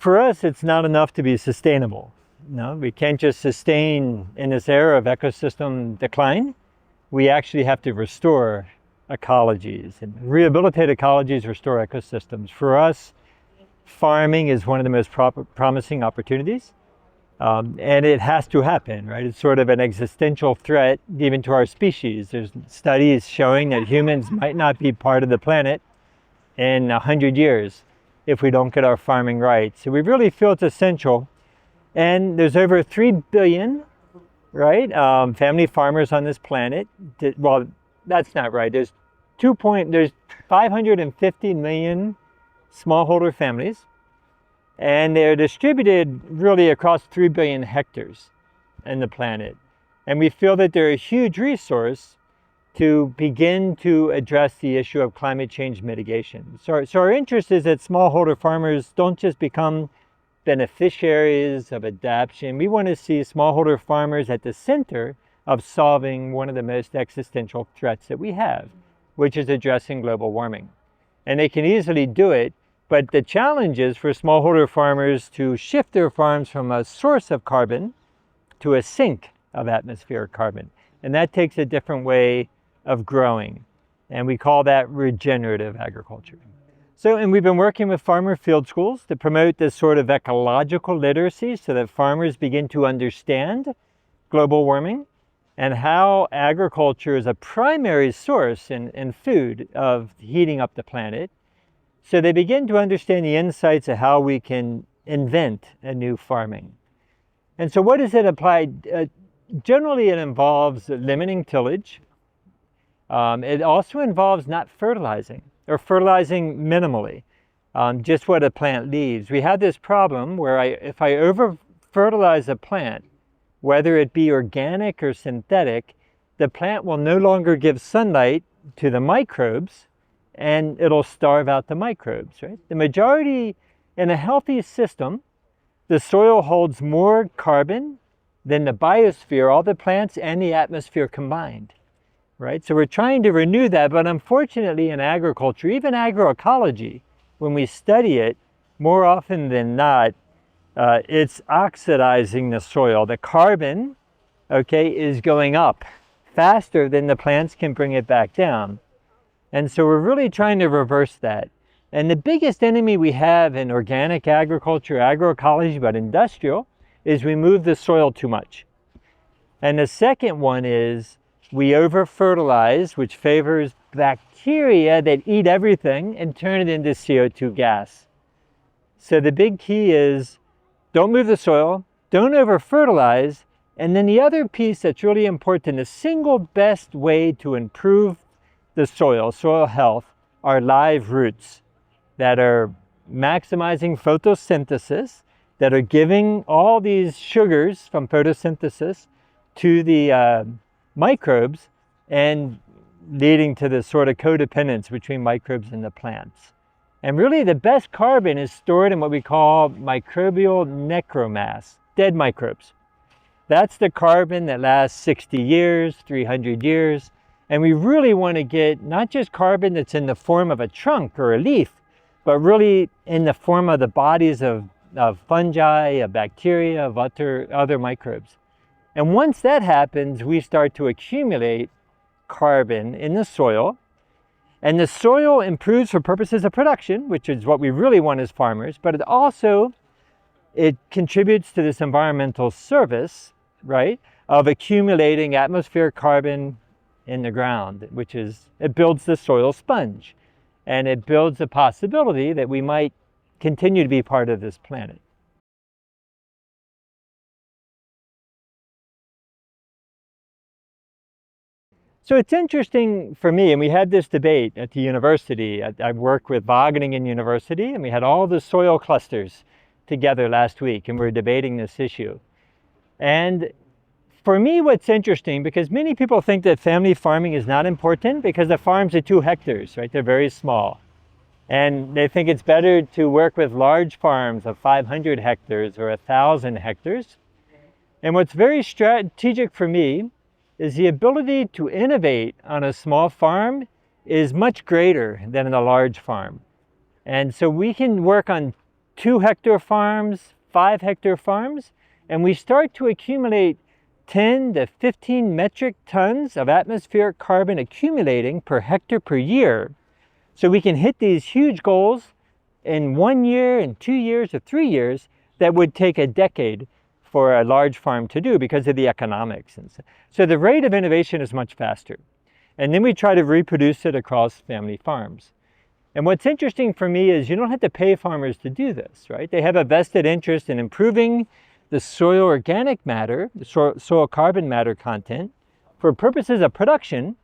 for us, it's not enough to be sustainable. No, we can't just sustain in this era of ecosystem decline. We actually have to restore ecologies and rehabilitate ecologies, restore ecosystems. For us, farming is one of the most promising opportunities. And it has to happen, right? It's sort of an existential threat even to our species. There's studies showing that humans might not be part of the planet in 100 years if we don't get our farming right. So we really feel it's essential. And there's over 3 billion, right, family farmers on this planet. Well, that's not right. There's 550 million smallholder families. And they're distributed really across 3 billion hectares in the planet. And we feel that they're a huge resource to begin to address the issue of climate change mitigation. So our interest is that smallholder farmers don't just become beneficiaries of adaptation. We want to see smallholder farmers at the center of solving one of the most existential threats that we have, which is addressing global warming. And they can easily do it. But the challenge is for smallholder farmers to shift their farms from a source of carbon to a sink of atmospheric carbon. And that takes a different way of growing. And we call that regenerative agriculture. So, and we've been working with farmer field schools to promote this sort of ecological literacy so that farmers begin to understand global warming and how agriculture is a primary source in food of heating up the planet. So they begin to understand the insights of how we can invent a new farming. And so what does it apply? Generally, it involves limiting tillage. It also involves not fertilizing or fertilizing minimally, just what a plant needs. We have this problem where if I over-fertilize a plant, whether it be organic or synthetic, the plant will no longer give sunlight to the microbes, and it'll starve out the microbes, right? The majority, in a healthy system, the soil holds more carbon than the biosphere, all the plants and the atmosphere combined, right? So we're trying to renew that, but unfortunately in agriculture, even agroecology, when we study it, more often than not, it's oxidizing the soil. The carbon, okay, is going up faster than the plants can bring it back down. And so we're really trying to reverse that. And the biggest enemy we have in organic agriculture, agroecology, but industrial, is we move the soil too much. And the second one is we over-fertilize, which favors bacteria that eat everything and turn it into CO2 gas. So the big key is don't move the soil, don't over-fertilize, and then the other piece that's really important, the single best way to improve the soil health, are live roots that are maximizing photosynthesis, that are giving all these sugars from photosynthesis to the microbes and leading to this sort of codependence between microbes and the plants. And really the best carbon is stored in what we call microbial necromass, dead microbes. That's the carbon that lasts 60 years, 300 years. And we really want to get not just carbon that's in the form of a trunk or a leaf, but really in the form of the bodies of fungi, of bacteria, of other microbes. And once that happens, we start to accumulate carbon in the soil. And the soil improves for purposes of production, which is what we really want as farmers, but it contributes to this environmental service, right, of accumulating atmospheric carbon in the ground, which is, it builds the soil sponge. And it builds the possibility that we might continue to be part of this planet. So it's interesting for me, and we had this debate at the university. I work with Wageningen University, and we had all the soil clusters together last week, and we were debating this issue. And for me, what's interesting, because many people think that family farming is not important because the farms are 2 hectares, right? They're very small. And they think it's better to work with large farms of 500 hectares or 1,000 hectares. And what's very strategic for me is the ability to innovate on a small farm is much greater than in a large farm. And so we can work on 2-hectare farms, 5-hectare farms, and we start to accumulate 10 to 15 metric tons of atmospheric carbon accumulating per hectare per year. So we can hit these huge goals in 1 year, in 2 years, or 3 years that would take a decade for a large farm to do because of the economics. And so the rate of innovation is much faster. And then we try to reproduce it across family farms. And what's interesting for me is you don't have to pay farmers to do this, right? They have a vested interest in improving the soil organic matter, the soil carbon matter content, for purposes of production,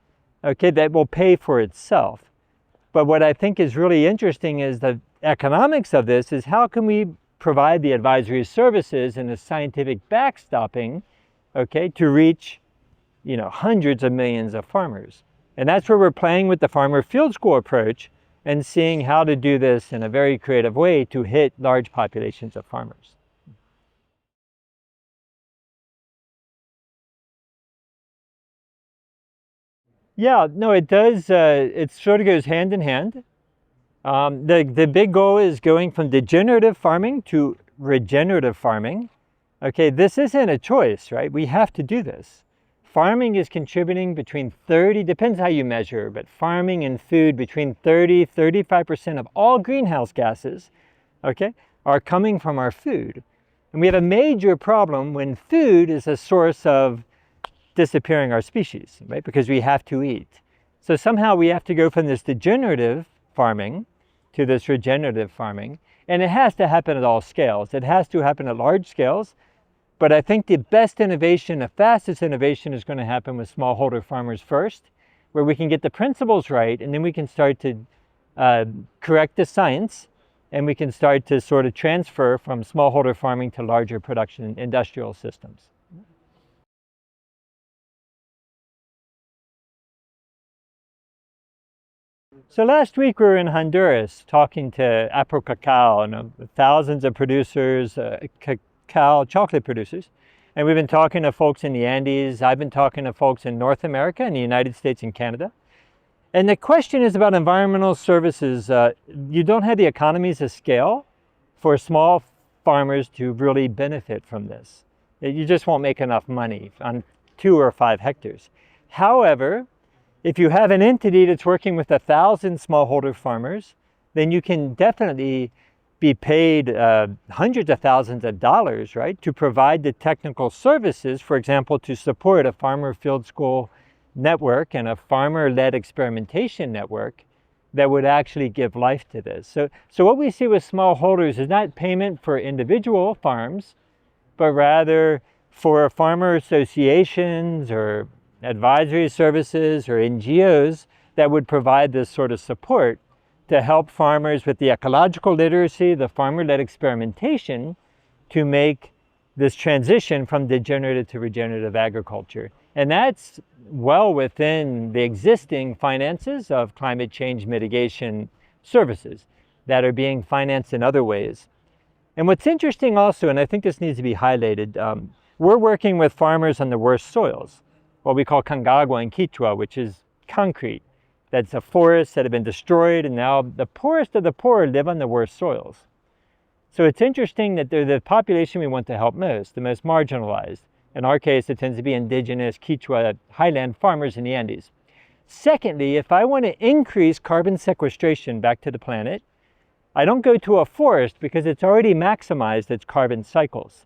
okay, that will pay for itself. But what I think is really interesting is the economics of this is how can we provide the advisory services and the scientific backstopping, okay, to reach, hundreds of millions of farmers. And that's where we're playing with the farmer field school approach and seeing how to do this in a very creative way to hit large populations of farmers. Yeah, no, it does. It sort of goes hand in hand. The big goal is going from degenerative farming to regenerative farming. Okay, this isn't a choice, right? We have to do this. Farming is contributing between 30, depends how you measure, but farming and food between 35% of all greenhouse gases, okay, are coming from our food. And we have a major problem when food is a source of disappearing our species, right? Because we have to eat. So somehow we have to go from this degenerative farming to this regenerative farming. And it has to happen at all scales. It has to happen at large scales. But I think the best innovation, the fastest innovation is going to happen with smallholder farmers first, where we can get the principles right, and then we can start to correct the science, and we can start to sort of transfer from smallholder farming to larger production industrial systems. So last week we were in Honduras talking to Aprocacao and thousands of producers, cacao, chocolate producers. And we've been talking to folks in the Andes. I've been talking to folks in North America and the United States and Canada. And the question is about environmental services. You don't have the economies of scale for small farmers to really benefit from this. You just won't make enough money on 2 or 5 hectares. However, if you have an entity that's working with 1,000 smallholder farmers, then you can definitely be paid hundreds of thousands of dollars, right, to provide the technical services, for example, to support a farmer field school network and a farmer-led experimentation network that would actually give life to this. So what we see with smallholders is not payment for individual farms, but rather for farmer associations or advisory services or NGOs that would provide this sort of support to help farmers with the ecological literacy, the farmer-led experimentation to make this transition from degenerative to regenerative agriculture. And that's well within the existing finances of climate change mitigation services that are being financed in other ways. And what's interesting also, and I think this needs to be highlighted, we're working with farmers on the worst soils, what we call Cangagua in Quechua, which is concrete. That's a forest that have been destroyed, and now the poorest of the poor live on the worst soils. So it's interesting that they're the population we want to help most, the most marginalized. In our case, it tends to be indigenous Quechua highland farmers in the Andes. Secondly, if I want to increase carbon sequestration back to the planet, I don't go to a forest because it's already maximized its carbon cycles.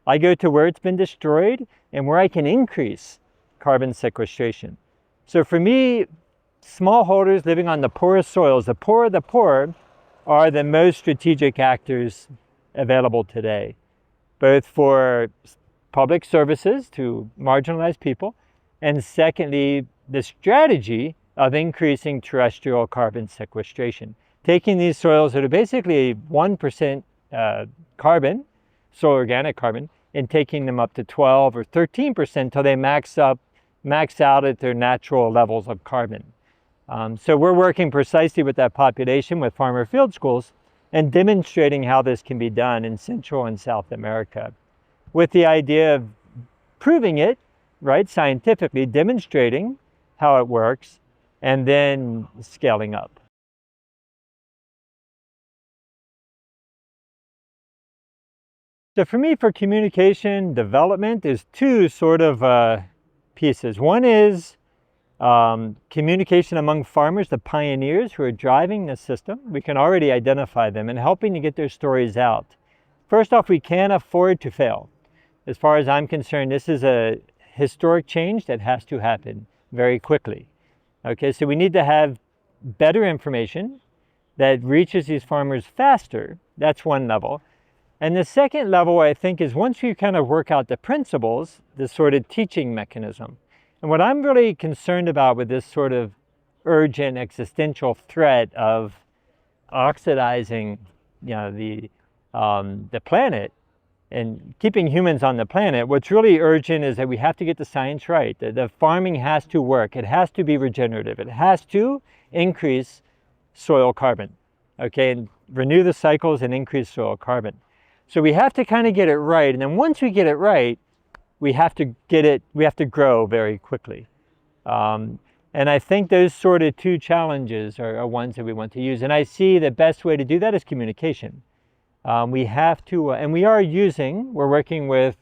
I go to where it's been destroyed and where I can increase carbon sequestration. So for me, smallholders living on the poorest soils, the poor of the poor, are the most strategic actors available today, both for public services to marginalized people, and secondly, the strategy of increasing terrestrial carbon sequestration. Taking these soils that are basically 1% carbon, soil organic carbon, and taking them up to 12 or 13% until they max out at their natural levels of carbon. So we're working precisely with that population with farmer field schools and demonstrating how this can be done in Central and South America, with the idea of proving it, right, scientifically, demonstrating how it works, and then scaling up. So for me, for communication development, there's two sort of pieces. One is communication among farmers, the pioneers who are driving the system. We can already identify them and helping to get their stories out. First off, we can't afford to fail. As far as I'm concerned, this is a historic change that has to happen very quickly. Okay, so we need to have better information that reaches these farmers faster. That's one level. And the second level, I think, is once you kind of work out the principles, this sort of teaching mechanism. And what I'm really concerned about with this sort of urgent existential threat of oxidizing, the planet and keeping humans on the planet, what's really urgent is that we have to get the science right. The farming has to work. It has to be regenerative. It has to increase soil carbon, okay, and renew the cycles and increase soil carbon. So we have to kind of get it right. And then once we get it right, we have to grow very quickly. And I think those sort of two challenges are ones that we want to use. And I see the best way to do that is communication. We have to, and we're working with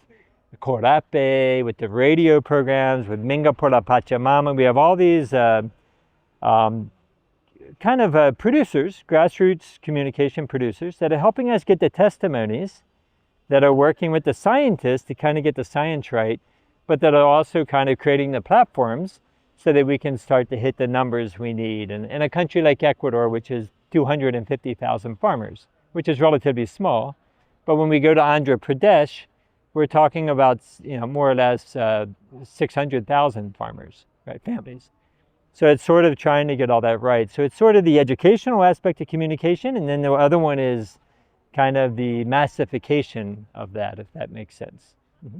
Corape, with the radio programs, with Minga por la Pachamama. We have all these producers, grassroots communication producers, that are helping us get the testimonies, that are working with the scientists to kind of get the science right, but that are also kind of creating the platforms so that we can start to hit the numbers we need. And in a country like Ecuador, which is 250,000 farmers, which is relatively small, but when we go to Andhra Pradesh, we're talking about more or less 600,000 farmers, right, families. So it's sort of trying to get all that right. So it's sort of the educational aspect of communication, and then the other one is kind of the massification of that, if that makes sense. Mm-hmm.